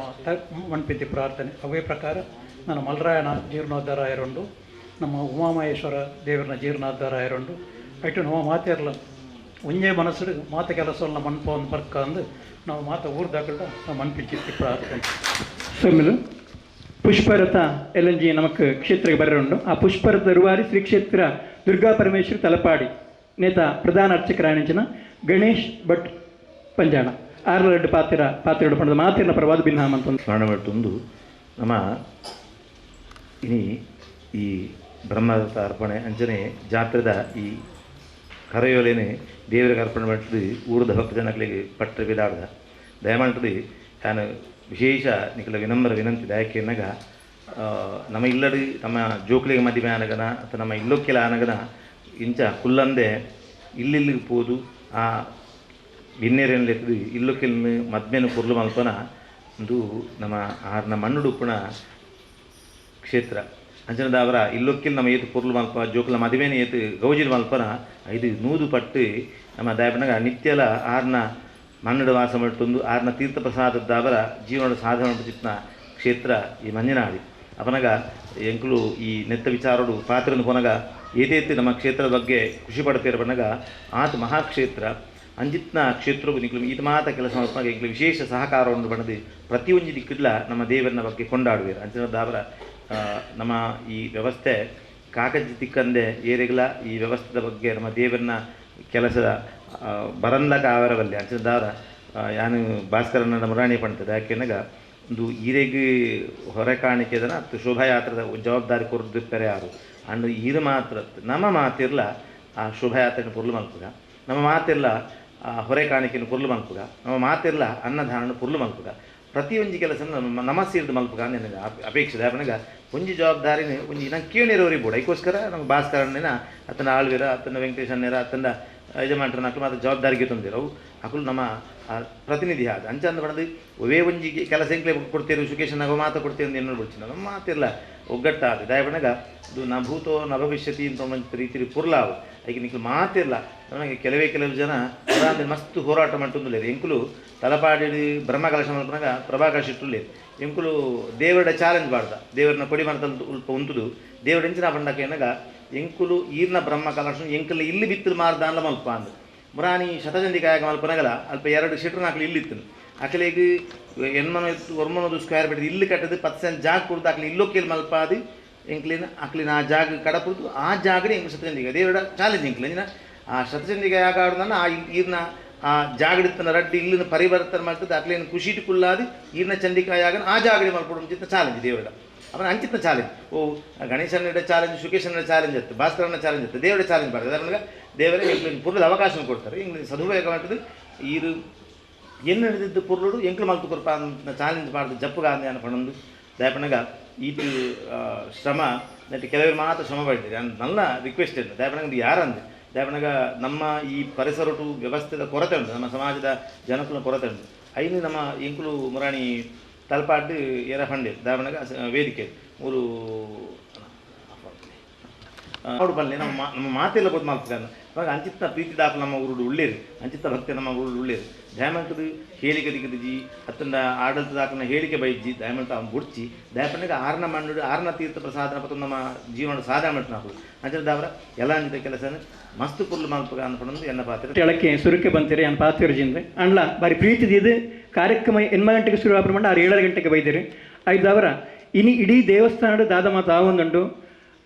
ಮಣ್ಪಿತಿ ಪ್ರಾರ್ಥನೆ ಅವೇ ಪ್ರಕಾರ ನನ್ನ ಮಲ್ರಾಯನ ಜೀರ್ಣೋದ್ಧಾರ ಆಯರುಂಡು ನಮ್ಮ ಉಮಾಮಹೇಶ್ವರ ದೇವರನ ಜೀರ್ಣೋದ್ಧಾರ ಆಯರುಂಡು ಐಟು ನಾವು ಮಾತಾಡಲ್ಲ ಒಂದೇ ಮನಸ್ಸು ಮಾತ ಕೆಲಸವನ್ನ ಮಣ್ಪ ಒಂದು ಬರ್ಕ ಅಂದು ನಾವು ಮಾತ ಊರ್ದಾಕಲ್ಟ ನಾವು ಮಣ್ಪಿಚ್ಚಿ ಪ್ರಾರ್ಥನೆ ಸೋಮೇಲು ಪುಷ್ಪರಥ ಎಲ್ಎನ್ಜಿ ನಮಕ್ ಕ್ಷೇತ್ರಕ್ಕೆ ಬರರುಂಡು ಆ ಪುಷ್ಪರಥ ರುವಾರಿ ಶ್ರೀ ಕ್ಷೇತ್ರ ದುರ್ಗಾ ಪರಮೇಶ್ವರಿ ತಲಪಾಡಿ ನೇತ ಪ್ರಧಾನ ಅರ್ಚಕರಾಯಣಿಂಚಿನ ಗಣೇಶ್ ಭಟ್ ಪಂಜಾಣ 6 ಪಾತ್ರ ಪಂಡದ ಮಾತಿನ ಪರವಾದ ಭಿನ್ನ ಅಂತ ಸ್ಮರಣ ಮಾಡ್ತೊಂದು ನಮ್ಮ ಇನಿ ಈ ಬ್ರಹ್ಮರಥ ಅರ್ಪಣೆ ಅಂಚನೆ ಜಾತ್ರೆದ ಈ ಕರೆಯೋಲೇನೆ ದೇವರಿಗೆ ಅರ್ಪಣೆ ಮಾಡ್ತದೆ ಊರದ ಭಕ್ತ ಜನಗಳಿಗೆ ಪಟ್ಟ ಬಿದಾಡ್ದ ದಯಮಾಡ್ತದೆ ನಾನು ವಿಶೇಷ ನಿಖಲ ವಿನಮ್ರ ವಿನಂತಿ ಯಾಕೆ ಅನ್ನಗ ನಮ್ಮ ಇಲ್ಲಡಿ ನಮ್ಮ ಜೋಕ್ಲಿಗೆ ಮದುವೆ ಆನಗನ ಅಥವಾ ನಮ್ಮ ಇಲ್ಲೊಕ್ಕೆಲ ಆನಗನ ಇಂಚ ಕುಲ್ಲಂದೆ ಇಲ್ಲಿಗೆ ಪೋದು ಆ ಗಿನ್ನೇರೇನು ಲೆಕ್ಕದು ಇಲ್ಲೊಕ್ಕೆಲ್ನ ಮದ್ಮೇನು ಕುರ್ಲು ಮಲ್ಪನ ಒಂದು ನಮ್ಮ ಆರ್ನ ಮಣ್ಣುಡುಪ್ಪಣ ಕ್ಷೇತ್ರ ಅಂಚನದ ಅವರ ಇಲ್ಲೊಕ್ಕಿಲ್ ನಮ್ಮ ಏತು ಪೊರ್ಲು ಮಲ್ಪ ಜೋಕುಲ ಮದುವೆನ ಏತು ಗೌಜಿಲ್ ಮಲ್ಪನ ಇದು 100 ಪಟ್ಟು ನಮ್ಮ ದಯಪನಗ ನಿತ್ಯಲ ಆರ್ನ ಮಣ್ಣುಡ ವಾಸ ಮಾಡ್ತೊಂದು ಆರ್ನ ತೀರ್ಥ ಪ್ರಸಾದದ ಅವರ ಜೀವನದ ಸಾಧನ ಚಿತ್ನ ಕ್ಷೇತ್ರ ಈ ಮಂಜನಾಡಿ ಅಪನಗ ಎಂಕುಲು ಈ ನೆತ್ತ ವಿಚಾರಡು ಪಾತ್ರನು ಕೊನಗ ಏತೇತಿ ನಮ್ಮ ಕ್ಷೇತ್ರದ ಬಗ್ಗೆ ಖುಷಿ ಪಡ್ತೀರ ಬಣ್ಣಗ ಆತ ಮಹಾಕ್ಷೇತ್ರ ಅಂಜಿತ್ನ ಕ್ಷೇತ್ರವು ನಿಕ್ಲು ಈತ ಮಾತ ಕೆಲಸ ಮಾಡ್ಕೊಂಡಾಗ ಎಂಕ್ಲು ವಿಶೇಷ ಸಹಕಾರವನ್ನು ಬಣ್ಣದು ಪ್ರತಿಯೊಂದು ದಿಕ್ಕಿಡ್ಲ ನಮ್ಮ ದೇವರನ್ನ ಬಗ್ಗೆ ಕೊಂಡಾಡುವೆ ಅಂಚನದ ಅವರ ನಮ್ಮ ಈ ವ್ಯವಸ್ಥೆ ಕಾಕಜ್ಜಿ ತಿಕ್ಕಂದೆ ಏರೆಗಳ ಈ ವ್ಯವಸ್ಥೆದ ಬಗ್ಗೆ ನಮ್ಮ ದೇವರನ್ನ ಕೆಲಸದ ಬರಂದಕ ಅವರವಲ್ಲಿ ಅಂಚನದವರ ಯಾನು ಭಾಸ್ಕರನ ಮುರಾಣಿ ಪಣ್ತದೆ ಯಾಕೆನಾಗ ಒಂದು ಈರೆಗೆ ಹೊರೆ ಕಾಣಿಕೆದನ ಅಥವಾ ಶೋಭಾಯಾತ್ರದ ಜವಾಬ್ದಾರಿ ಕೊರದಿರ್ತಾರೆ ಯಾರು ಅಂಡ್ ಇದು ಮಾತ್ರ ನಮ್ಮ ಮಾತಿರ್ಲ ಆ ಶೋಭಾಯಾತ್ರೆನ ಪೊರ್ಲು ಮಲ್ಪುಗ ನಮ್ಮ ಮಾತಿರ್ಲ ಹೊರೆ ಕಾಣಿಕೆಯನ್ನು ಪೊರ್ಲು ಮಲ್ಪುಗ ನಮ್ಮ ಮಾತಿರ್ಲ ಅನ್ನದಾನ ಪೊರ್ಲು ಮಲ್ಪುಗ ಪ್ರತಿಯೊಂದು ಕೆಲಸ ನಮ್ಮ ಸೇರಿದು ಮಲ್ಪುಗ ನನಗೆ ಅಪೇಕ್ಷೆ ನನಗೆ ಒಂಜಿ ಜವಾಬ್ದಾರಿನ ಒಂಜಿ ನಂಗೆ ಕೇಳಿರೋರಿಗೆ ಬೋಡ ಅದಕ್ಕೋಸ್ಕರ ನಮ್ಮ ಭಾಸ್ಕರಣ್ಣಿನ ಅತನ ಆಳ್ವೀರ ಅತನ ವೆಂಕಟೇಶಣ್ಣರ ಅತನ ಯಜಮಾನ್ರನ್ನ ಅಕ್ಲು ಮಾತ್ರ ಜವಾಬ್ದಾರಿಗೆ ತಂದಿರವು ಅಕ್ಲು ನಮ್ಮ ಪ್ರತಿನಿಧಿ ಆದ ಅಂಚಂದ ಬಡದು ಒವೇ ಒಂಜಿ ಕೆಲಸ ಎಂಕ್ಲೆ ಕೊಡ್ತೀರಿ ಸುಕೇಶನಾಗ ಮಾತು ಕೊಡ್ತೀವಿ ಅಂತ ಏನೋ ಬಿಡ್ತೀನಿ ನಮ್ಮ ಮಾತಿಲ್ಲ ಒಗ್ಗಟ್ಟಾದ ದಯಬಣಗ ಅದು ನ ಭೂತೋ ನ ಭವಿಷ್ಯತಿ ಅಂತ ಒಂದು ರೀತಿ ಪುರ್ಲಾವು ಈಗ ನಿಕ್ಲು ಮಾತಿಲ್ಲ ನನಗೆ ಕೆಲವು ಜನ ಅದಾದ ಮಸ್ತ್ ಹೋರಾಟ ಮಾಡ್ತಂದುಲೇರು ಎಂಕುಲು ತಲಪಾಡಿ ಬ್ರಹ್ಮಕಲಶ ಮಲ್ಪನಾಗ ಪ್ರಭಾಕರ್ ಶಿಟ್ಟುಲೇರು ಎಂಕುಲು ದೇವರ ಚಾಲೆಂಜ್ ಮಾಡ್ದ ದೇವರನ್ನ ಕೊಡಿ ಮಾಡ್ತಂದು ಉಲ್ಪ ಉಂಟುದು ದೇವರ ಎಂಚಿನ ಬಂಡಕ್ಕೆ ಏನಾಗ ಎಂಕುಲು ಈರ್ನ ಬ್ರಹ್ಮಕಲಶ ಎಂಕಲ್ ಇಲ್ಲಿ ಬಿತ್ತಲು ಮಾರ್ದ ಅಲ್ಲ ಮಲ್ಪ ಅಂದ ಮುರಾನಿ ಶತಚಂದಿಕಾಯಾಗ ಮಲ್ಪನಾಗಲ್ಲ ಅಲ್ಪ 2 ಶೀಟ್ರನ್ನ ಹಾಕ್ಲಿ ಇಲ್ಲಿತ್ತು ಅಕಲಿಗೆ ಎನ್ಮನ ಒರ್ಮನದು ಸ್ಕ್ವೇರ್ ಬಿಟ್ಟು ಇಲ್ಲಿ ಕಟ್ಟದು 10 ಜಾಗ ಕೊಡ್ದು ಅಕ್ಲಿ ಇಲ್ಲೊಕ್ಕೇಲಿ ಮಲ್ಪಾದು ಎಂಕ್ಲಿನ ಅಕ್ಲಿನ ಆ ಜಾಗ ಕಡಪುದು ಆ ಜಾಗನೇ ಎಂಕ್ ಶತಚಂದಿಕ ದೇವರ ಚಾಲೆಂಜ್ ಎಂಕ್ಲಿನ ಆ ಶತಚಂದಿಕಾಯಾಗ ಆಡೋದನ್ನ ಆ ಈರ್ನ ಆ ಜಾಗಡಿತನ ರಡ್ಡಿ ಇಲ್ಲಿನ ಪರಿವರ್ತನೆ ಮಾಡ್ತದೆ ಅಕ್ಲೇನು ಖುಷಿ ಕುಲ್ಲಾದಿ ಈರ್ನ ಚಂಡಿಕಾಯಾಗನ ಆ ಜಾಗಡಿ ಮಲ್ಪಡು ಚಿತ್ತ ಚಾಲೆಂಜ್ ದೇವರ ಅವನ ಅಂಚಿತ್ನ ಚಾಲೆಂಜ್ ಓ ಗಣೇಶನ ಚಾಲೆಂಜ್ ಶುಕೇಶನ ಚಾಲೆಂಜ್ ಇತ್ತು ಭಾಸ್ಕರನ ಚಾಲೆಂಜ್ ಇತ್ತು ದೇವರ ಚಾಲೆಂಜ್ ಮಾಡ್ತಾರೆ ಅದರ ದೇವರೇ ಎಂಕ್ಲಿನ ಪೂರ್ವದ ಅವಕಾಶ ಕೊಡ್ತಾರೆ ಇಂಗ್ಲಿಷ್ ಸದುಪಯೋಗ ಮಾಡ್ತದೆ ಈರು ಏನು ನಡೆದಿದ್ದು ಪುರ್ಲುಡು ಎಂಕ್ಲು ಮಲ್ತು ಕೊರಪ ಅಂತ ಚಾಲೆಂಜ್ ಮಾಡಿದ್ದು ಜಪ್ಪುಗಾಂಧಿ ಅನ್ಕೊಂಡೊಂದು ದಯಪನಗ ಈತು ಶ್ರಮ ನೆಟ್ಟು ಕೆಲವರು ಮಾತ್ರ ಶ್ರಮ ಪಡ್ತೀರಿ ನನ್ನ ರಿಕ್ವೆಸ್ಟ್ ಇದೆ ದಯಪನಗ ಯಾರಂದ್ರೆ ದಯಪನಗ ನಮ್ಮ ಈ ಪರಿಸರಟು ವ್ಯವಸ್ಥೆದ ಕೊರತೆ ಉಂಟು ನಮ್ಮ ಸಮಾಜದ ಜನಕುಲ ಕೊರತೆ ಉಂಟು ಐನು ನಮ್ಮ ಎಂಕುಲು ಮುರಾಣಿ ತಲಪಾಡು ಏರ ಫಂಡೆ ದಯಪನಗ ವೇದಿಕೆ ಮೂರು ಅವಡು ಬನ್ನಿ ನಮ್ಮ ಮಾತೆಲ್ಲ ಗೊತ್ತು ಮಾಡ್ತಾರೆ ಇವಾಗ ಅಂಚಿತ್ತ ಪ್ರೀತಿ ದಾಖಲು ನಮ್ಮ ಊರುಡು ಉಳ್ಳೇರು ಅಂಚಿತ್ತ ಭಕ್ತಿ ನಮ್ಮ ಊರುಡು ಉಳ್ಳೇರು ದಯಮಂತದು ಹೇಳಿಕೆ ದಿಕ್ಕದಿಜಿ ಅತ್ತಂದ ಆಡಳಿತ ದಾಖಲನ್ನ ಹೇಳಿಕೆ ಬೈಜಿ ದಯಮಂತ ಅವ್ನು ಬುಡ್ಚಿ ದಯಪನಿಗೆ ಆರನ ಮಂಡು ಆರನ ತೀರ್ಥ ಪ್ರಸಾದನ ಪತ್ತ ನಮ್ಮ ಜೀವನ ಸಾಧನೆ ಮಾಡ್ತು ನಾವು ಅಂಚದಾವ್ರ ಎಲ್ಲ ಅಂಚಿತ ಕೆಲಸ ಮಸ್ತ್ ಪುರ್ಲು ಮಲ್ಪಗ ಅನ್ಕೊಂಡು ಎನ್ನ ಪಾತ್ರ ಎಳಕ್ಕೆ ಸುರುಕೆ ಬಂತೀರಿ ಅನ್ನ ಪಾತ್ರಿಜಿಂದ್ರೆ ಅಂಡ್ಲ ಬಾರಿ ಪ್ರೀತಿದು ಇದು ಕಾರ್ಯಕ್ರಮ 8 ಗಂಟೆಗೆ ಶುರು ಆಪಣ 7 ಗಂಟೆಗೆ ಬೈದಿರಿ ಐದವರ ಇಡೀ ದೇವಸ್ಥಾನದ ದಾದ ಮಾತು ಆವೊಂದುಂಡು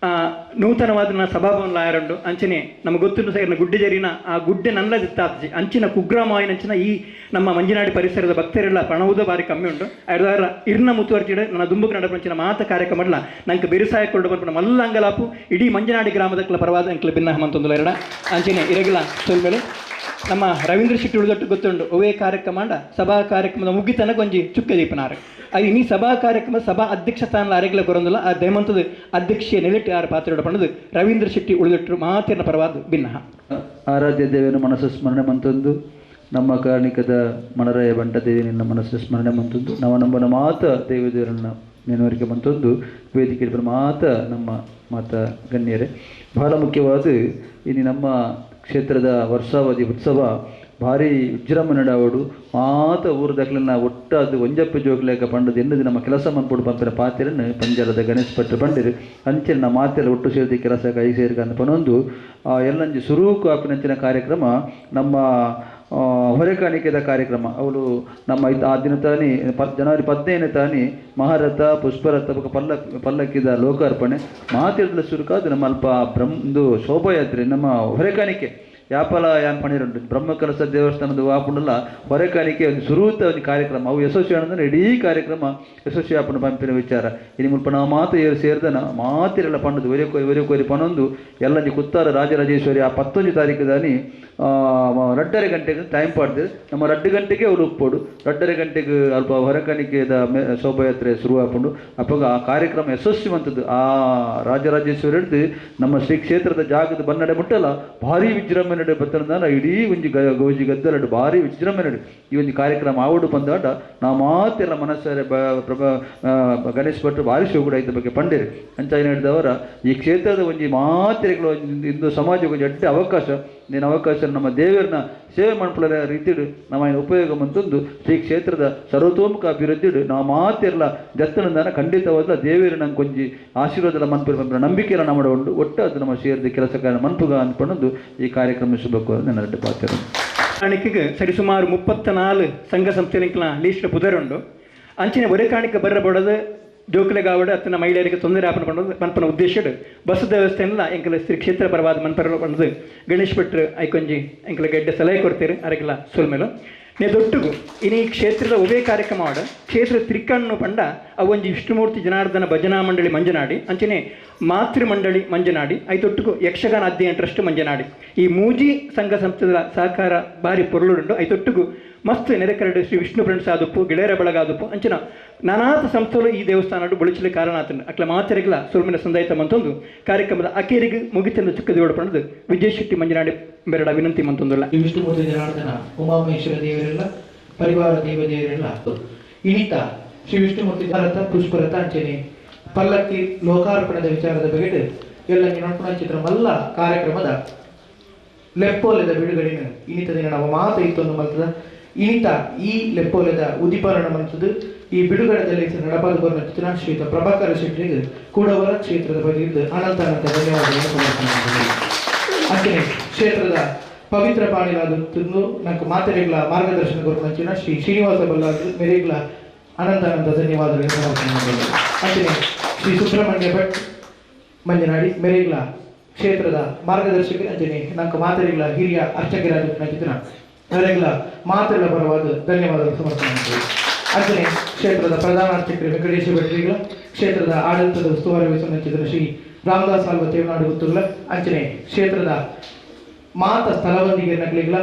ನೂತನವಾದ ಸಭಾಭವನ ಆಯರಂಡು ಅಂಚನೆ ನಮಗೆ ಗೊತ್ತಿಲ್ಲ ಸರ್ ಗುಡ್ಡೆಜರಿನ ಆ ಗುಡ್ಡೆ ನಲ್ಲದಿತ್ತಾಪ್ಜಿ ಅಂಚಿನ ಕುಗ್ರಾಮ ಅಂಚಿನ ಈ ನಮ್ಮ ಮಂಜಿನಾಡಿ ಪರಿಸರದ ಭಕ್ತರೆಲ್ಲ ಪಣವುದ ಬಾರಿ ಕಮ್ಮಿ ಉಂಟು ಅದರ ಇರ್ನ ಮುತುವರ್ತಿಡು ನನ್ನ ದುಂಬುಕು ನಡಪಂಚಿನ ಮಾತ ಕಾರ್ಯಕ್ರಮ ನಂಗೆ ಬೆರಿಸಾಯ ಕೊಂಡು ಬಂದ್ಬಿಟ್ಟು ಮಲ್ಲ ಅಂಗಲಾಪು ಇಡೀ ಮಂಜನಾಡಿ ಗ್ರಾಮದಕ್ಲ ಪರವಾದ ಅಂಕ್ಲ ಭಿನ್ನ ಹಮಂತೊಂದು ಎರಡ ಅಂಚನೆ ಇರಗಿಲ್ಲ ಸೊಲ್ಮೇಲೆ ನಮ್ಮ ರವೀಂದ್ರ ಶೆಟ್ಟಿ ಉಳಿದೊಟ್ಟು ಗೊತ್ತುಂಡು ಒವೇ ಕಾರ್ಯಕ್ರಮ ಸಭಾ ಕಾರ್ಯಕ್ರಮದ ಮುಗಿತನ ಕೊಂಜಿ ಚುಕ್ಕ ದೀಪನಾರೆ ಅದು ಇನ್ನೀ ಸಭಾ ಕಾರ್ಯಕ್ರಮ ಸಭಾ ಅಧ್ಯಕ್ಷ ಸ್ಥಾನ ಅರೆಗ್ಲ ಕೊರೊಂದಿಲ್ಲ ಆ ದಯಮಂತದ ಅಧ್ಯಕ್ಷೀಯ ನೆಲೆಟ್ಟು ಯಾರು ಪಾತ್ರ ಪಣದು ರವೀಂದ್ರ ಶೆಟ್ಟಿ ಉಳಿದೊಟ್ಟು ಮಾತಿನ ಪರವಾದ ಭಿನ್ನ ಆರಾಧ್ಯ ದೇವಿನ ಮನಸ್ಸು ಸ್ಮರಣೆ ಮಂತೊಂದು ನಮ್ಮ ಕಾರಣಿಕದ ಮಣರಾಯ ಬಂಟ ದೇವಿ ನಿನ್ನ ಮನಸ್ಸು ಸ್ಮರಣೆ ಮಂತೊಂದು ನಮ್ಮನ ಮಾತ ದೇವರನ್ನ ನೆನವರಿಕೆ ಮಂತೊಂದು ವೇದಿಕೆ ಮಾತ ನಮ್ಮ ಮಾತ ಗಣ್ಯರೇ ಬಹಳ ಮುಖ್ಯವಾದ ಇನ್ನು ನಮ್ಮ ಕ್ಷೇತ್ರದ ವರ್ಷಾವಧಿ ಉತ್ಸವ ಭಾರಿ ವಿಜೃಂಭಣೆ ಅವಡು ಮಾತ ಊರದಕ್ಲನ್ನ ಒಟ್ಟಾದು ಒಂಜಪ್ಪು ಜೋಗ್ಲೇಕ ಪಂಡದು ಎನ್ನದು ನಮ್ಮ ಕೆಲಸ ಮನ್ಪುಡು ಪಂಪಿನ ಪಾತ್ರೆಯನ್ನು ಪಂಜಾಲದ ಗಣೇಶ್ ಭಟ್ರು ಪಂಡಿರು ಅಂಚೆನ ನಮ್ಮ ಮಾತೆಲ್ಲ ಒಟ್ಟು ಸೇರಿದ ಕೆಲಸ ಕೈ ಸೇರ್ಕಂದು ಪನೊಂದು ಎಲ್ಲಂಜಿ ಸುರೂಕು ಆಪಿನಂಚಿನ ಕಾರ್ಯಕ್ರಮ ನಮ್ಮ ಹೊರೆಕಾಣಿಕೆದ ಕಾರ್ಯಕ್ರಮ ಅವಳು ನಮ್ಮ ಆ ದಿನ ತಾನೇ ಜನವರಿ 15ನೇ ತಾನೇ ಮಹಾರಥ ಪುಷ್ಪರಥ ಪಲ್ಲಕ್ಕಿದ ಲೋಕಾರ್ಪಣೆ ಮಾತಿರಲು ಸುರುಕಾದ ನಮ್ಮ ಅಲ್ಪ ಒಂದು ಶೋಭಾಯಾತ್ರೆ ನಮ್ಮ ಹೊರೆಕಾಣಿಕೆ ಯಾಪಲ ಯಾನ್ ಪಣಿರುಂಟು ಬ್ರಹ್ಮಕಲಸ ದೇವಸ್ಥಾನದ ವಾಪುಂಡಲ್ಲ ಹೊರೆಕಾಣಿಕೆ ಒಂದು ಸುರೂತ ಒಂದು ಕಾರ್ಯಕ್ರಮ ಅವು ಯಶಸ್ವಿ ಅಂದ್ರೆ ಇಡೀ ಕಾರ್ಯಕ್ರಮ ಯಶಸ್ವಿ ಆಪಣ ಪಂಪಿನ ವಿಚಾರ ಇನ್ನು ಮುಲ್ಪ ನಾವು ಮಾತು ಏರು ಸೇರಿದನ ಮಾತಿರೆಲ್ಲ ಪಣ್ಣದು ಒರೆ ಪನೊಂದು ಎಲ್ಲಂಜಿ ಕುತ್ತಾರ ರಾಜರಾಜೇಶ್ವರಿ ಆ 11 ತಾರೀಕುದಾನಿ 2:30 ಗಂಟೆಗೆ ಟೈಮ್ ಪಾಡ್ದು ನಮ್ಮ 2 ಗಂಟೆಗೆ ಅವಳು ಉಪ್ಪೋಡು 2:30 ಗಂಟೆಗೆ ಅಲ್ಪ ಹೊರಕಾಣಿಕೆದ ಶೋಭಾಯಾತ್ರೆ ಶುರು ಹಾಕೊಂಡು ಅಪ್ಪಾಗ ಆ ಕಾರ್ಯಕ್ರಮ ಯಶಸ್ವಿವಂತದ್ದು ಆ ರಾಜರಾಜೇಶ್ವರಿ ಹಿಡಿದು ನಮ್ಮ ಶ್ರೀ ಕ್ಷೇತ್ರದ ಜಾಗದ ಬನ್ನಡೆ ಮುಟ್ಟಲ್ಲ ಭಾರಿ ವಿಜೃಂಭಣೆ ಬತ್ತನ ಇಡೀ ಒಂಜಿ ಗೋಜಿ ಗದ್ದಲಡು ಭಾರಿ ವಿಜೃಂಭಣೆ ಈ ಒಂದು ಕಾರ್ಯಕ್ರಮ ಆವಡು ಬಂದಾಟ ನಾವು ಮಾತೆಲ್ಲ ಮನಸ್ಸಾರೆ ಗಣೇಶ್ ಭಟ್ರು ಭಾರಿ ಶಿವಗುಡ ಇದ್ದ ಬಗ್ಗೆ ಪಂಡಿರು ಅಂಚಾಯನ ಹಿಡಿದವರ ಈ ಕ್ಷೇತ್ರದ ಒಂಜಿ ಮಾತ್ರೆಗಳು ಇಂದು ಸಮಾಜಕ್ಕೆ ಒಂದು ಅಡ್ಡ ಅವಕಾಶ ನೀನು ಅವಕಾಶ ನಮ್ಮ ದೇವರನ್ನ ಸೇವೆ ಮಾಡ್ಕೊಳ್ಳೋ ರೀತಿಡು ನಮ್ಮ ಉಪಯೋಗ ಮಂತೊಂದು ಶ್ರೀ ಕ್ಷೇತ್ರದ ಸರ್ವತೋಮುಖ ಅಭಿವೃದ್ಧಿಡು ನಾವು ಮಾತೆಲ್ಲ ಜತ್ತನಂದಾನ ಖಂಡಿತವಾದ ದೇವರು ನಂಗೆ ಕೊಂಚಿ ಆಶೀರ್ವಾದ ಮನ್ಪು ನಂಬಿಕೆಲ್ಲ ನಮ್ಮ ಉಂಟು ಒಟ್ಟು ಅದು ನಮ್ಮ ಸೇರಿದ ಕೆಲಸ ಮನ್ಪುಗ ಅಂದ್ಕೊಂಡು ಈ ಕಾರ್ಯಕ್ರಮ ಶುಭಕ್ಕೂ ನನ್ನ ಎರಡು ಪಾತ್ರ ಕಾಣಿಕೆಗೆ ಸರಿಸುಮಾರು 34 ಸಂಘ ಸಂಸ್ಥೆಗಳ ಲೀಸ್ಟ್ ಪುದರುಂಡು ಅಂಚಿನ ಒರೆ ಕಾಣಿಕೆ ಬರಬಡದು ಜೋಕಲೆಗಾವಡು ಅತ್ತನ ಮಹಿಳೆಯರಿಗೆ ತೊಂದರೆ ಆಪಣ ಪಣ್ಣದು ಮನ್ಪನ ಉದ್ದೇಶಡು ಬಸ್ ವ್ಯವಸ್ಥೆಯಲ್ಲ ಎಂಕಲ ಶ್ರೀ ಕ್ಷೇತ್ರ ಪರವಾದ ಮನ್ಪರ ಪಣ್ಣದು ಗಣೇಶ್ ಭಟ್ರು ಐಕೊಂಜಿ ಎಂಕಲ ಗೆಡ್ಡೆ ಸಲಹೆ ಕೊಡ್ತೀರಿ ಅರೆಗೆಲ್ಲ ಸೋಲ್ಮೇಲು ದೊಟ್ಟುಗು ಇನ್ನು ಈ ಕ್ಷೇತ್ರದ ಒವೇ ಕಾರ್ಯಕ್ರಮ ಮಾಡ ಕ್ಷೇತ್ರ ತ್ರಿಕಣ್ಣು ಪಂಡ ಅವೊಂಜಿ ವಿಷ್ಣುಮೂರ್ತಿ ಜನಾರ್ದನ ಭಜನಾ ಮಂಡಳಿ ಮಂಜನಾಡಿ ಅಂಚನೆ ಮಾತೃ ಮಂಡಳಿ ಮಂಜನಾಡಿ ಐತೊಟ್ಟುಗು ಯಕ್ಷಗಾನ ಅಧ್ಯಯನ ಟ್ರಸ್ಟ್ ಮಂಜನಾಡಿ ಈ ಮೂಜಿ ಸಂಘ ಸಂಸ್ಥೆಗಳ ಸಹಕಾರ ಭಾರಿ ಪೊರ್ಲುಂಡು ಐತೊಟ್ಟುಗು ಮಸ್ತ್ ನೆರೆಕರಡು ಶ್ರೀ ವಿಷ್ಣು ಫ್ರೆಂಡ್ಸ್ ಆದಪ್ಪು ಗೆಳೆಯರ ಬಳಗಾದಪ್ಪು ಅಂಚಿನ ನಾನಾಥ ಸಂಸ್ಥೆಗಳು ಈ ದೇವಸ್ಥಾನ ಬಳಸಲಿಕ್ಕೆ ಕಾರಣ ಆತನು ಅಕ್ಲ ಮಾತೆರೆಗಳ ಸುಲ್ಮಿನ ಸಂದಾಯಿತ ಮಂತೊಂದು ಕಾರ್ಯಕ್ರಮದ ಅಕೇರಿಗೆ ಮುಗಿತಂದು ಚಿಕ್ಕದಿಗೋಡು ಪಣದು ವಿಜಯ್ ಶೆಟ್ಟಿ ಮಂಜನಾಡಿ ಬೆರಡ ವಿನಂತಿ ಮಂತೊಂದುಲ್ಲ ವಿಷ್ಣುಮೂರ್ತಿ ಜನಾರ್ದನ ಉಮಾಮಹೇಶ್ವರ ದೇವರೆಲ್ಲ ಪರಿವಾರ ದೇವದೇವರೆಲ್ಲ ಇನಿತ ಶ್ರೀ ವಿಷ್ಣುಮೂರ್ತಿ ಭಾರತ ಪುಷ್ಪರಥ ಅಂಚನೆ ಪಲ್ಲಕ್ಕಿ ಲೋಕಾರ್ಪಣದ ವಿಚಾರದ ಬಗೆಟ್ ಎಲ್ಲ ನೋಡ್ಕೊಂಡ ಚಿತ್ರ ಮಲ್ಲ ಕಾರ್ಯಕ್ರಮದ ಲೆಪ್ಪೋಲೆದ ಬಿಡುಗಡೆನ ಇನಿತ ದಿನ ನಾವು ಮಾತು ಇತ್ತೊಂದು ಮಲ್ತದ ಇನಿತ ಈ ಲೆಪ್ಪೋಲೆದ ಉದಿಪರಣ ಮಂತದ್ದು ಈ ಬಿಡುಗಡೆದಲ್ಲಿ ನಡಪಾದ ಬರುವ ಚಿತ್ರ ಶ್ರೀಯುತ ಪ್ರಭಾಕರ ಶೆಟ್ಟಿಗೆ ಕೂಡವರ ಕ್ಷೇತ್ರದ ಬಗ್ಗೆ ಅನಂತ ಧನ್ಯವಾದಗಳನ್ನು ಸಮರ್ಪಣೆ ಅಂಚನೆ ಕ್ಷೇತ್ರದ ಪವಿತ್ರ ಪಾಣಿಲಾದ ನಂಗೆ ಮಾತೆರೆಗಳ ಮಾರ್ಗದರ್ಶನ ಕೊಡುವಂಚಿನ ಶ್ರೀ ಶ್ರೀನಿವಾಸ ಬಲ್ಲಾದ್ರು ಮೆರೆಗಳ ಅನಂತ ಧನ್ಯವಾದಗಳನ್ನು ಸಮರ್ಪಣೆ ಅಂಚನೆ ಶ್ರೀ ಸುಬ್ರಹ್ಮಣ್ಯ ಭಟ್ ಮಂಜನಾಡಿ ಮೆರೆಗಳ ಕ್ಷೇತ್ರದ ಮಾರ್ಗದರ್ಶಕ ಅಂಜನೆ ನಂಗೆ ಮಾತೆರೆಗಳ ಹಿರಿಯ ಅರ್ಚಕರಾದ ಚಿತ್ರ ಅವರೆಲ್ಲ ಮಾತೆಲ್ಲ ಪರವಾದ ಧನ್ಯವಾದ ಸಮರ್ಪಣೆ ಮಾಡ್ತೀವಿ. ಅಂಚನೆ ಕ್ಷೇತ್ರದ ಪ್ರಧಾನ ಅರ್ಚಕರು ವೆಂಕಟೇಶ ಭಟ್ರಿಗಳ, ಕ್ಷೇತ್ರದ ಆಡಳಿತದ ಉಸ್ತುವಾರಿ ವಹಿಸಿದ ಶ್ರೀ ರಾಮದಾಸ್ ಆಲ್ವ ತೇವನಾಡು ಗುತ್ತುಗಳ, ಅಂಚನೆ ಕ್ಷೇತ್ರದ ಮಾತ ಸ್ಥಳವಂದಿಗೆ ನಗಲಿಗಳ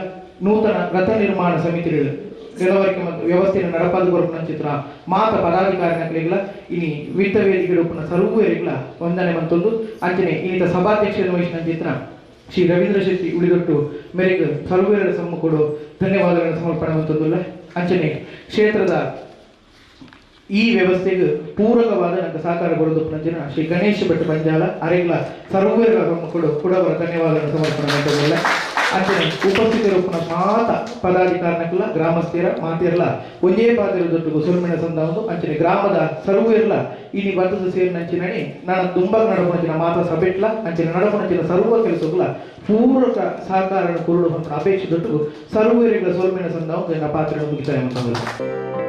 ನೂತನ ರಥ ನಿರ್ಮಾಣ ಸಮಿತಿಗಳು ಕೆಲವರಿಗೆ ಮತ್ತು ವ್ಯವಸ್ಥೆಯನ್ನು ನಡಪಾದ ಕೊರಪನ ಚಿತ್ರ ಮಾತ ಪದಾಧಿಕಾರಿ ನಗಲಿಗಳ ಇನಿ ವಿತ್ತ ವೇದಿಕೆ ರೂಪನ ಸರ್ವೇರಿಗಳ ವಂದನೆ ಮಂತೊಂದು ಅಂಚನೆ ಈತ ಸಭಾಧ್ಯಕ್ಷ ವಹಿಸಿದ ಚಿತ್ರ ಶ್ರೀ ರವೀಂದ್ರ ಶೆಟ್ಟಿ ಉಳಿದೊಟ್ಟು ಮೇರೆಗೆ ಸರ್ವೇರ ಸಮ್ಮುಖಡು ಧನ್ಯವಾದಗಳನ್ನು ಸಮರ್ಪಣೆ ಮಂತೊಂದುಲ್ಲ. ಅಂಚನೆ ಕ್ಷೇತ್ರದ ಈ ವ್ಯವಸ್ಥೆಗೆ ಪೂರಕವಾದ ನಂಗೆ ಸಹಕಾರ ಕೊಡೋದು ಶ್ರೀ ಗಣೇಶ್ ಭಟ್ ಬಂಜಾಲ ಅರೆಗ್ಲ ಸರ್ವೇರ ಸಮ್ಮುಖಡು ಕೂಡ ಧನ್ಯವಾದಗಳನ್ನು ಸಮರ್ಪಣೆ ಮಂತೊಂದುಲ್ಲ. ಅಂಚನೆ ಉಪಸ್ಥಿತರು ಮಾತ ಪದಾಧಿಕಾರನಕ್ಕೆಲ್ಲ ಗ್ರಾಮಸ್ಥರ ಮಾತಿರಲ್ಲ ಒಂದೇ ಪಾತಿರದೊಟ್ಟಿಗೂ ಸುಲ್ಮಿನ ಸಂದವನು ಅಂಚನೆ ಗ್ರಾಮದ ಸರ್ವೇರ್ಲ ಇನಿ ಬರ್ತದ ಸೇರಿನಂಚಿನಣಿ ನಾನು ತುಂಬ ನಡಪುಣಚಿನ ಮಾತ ಸಭೆಟ್ಲ ಅಂಚನೆ ನಡಪುಣಚಿನ ಸರ್ವ ಕೆಲಸಗಳ ಪೂರಕ ಸಹಕಾರ ಕೊರಡು ಅಪೇಕ್ಷೆ ದೊಟ್ಟಿಗೂ ಸರ್ವೇರಿಗಳ ಸುಲ್ಮಿನ ಸಂದವ ಪಾತ್ರ ಮುಗಿತಾರೆ.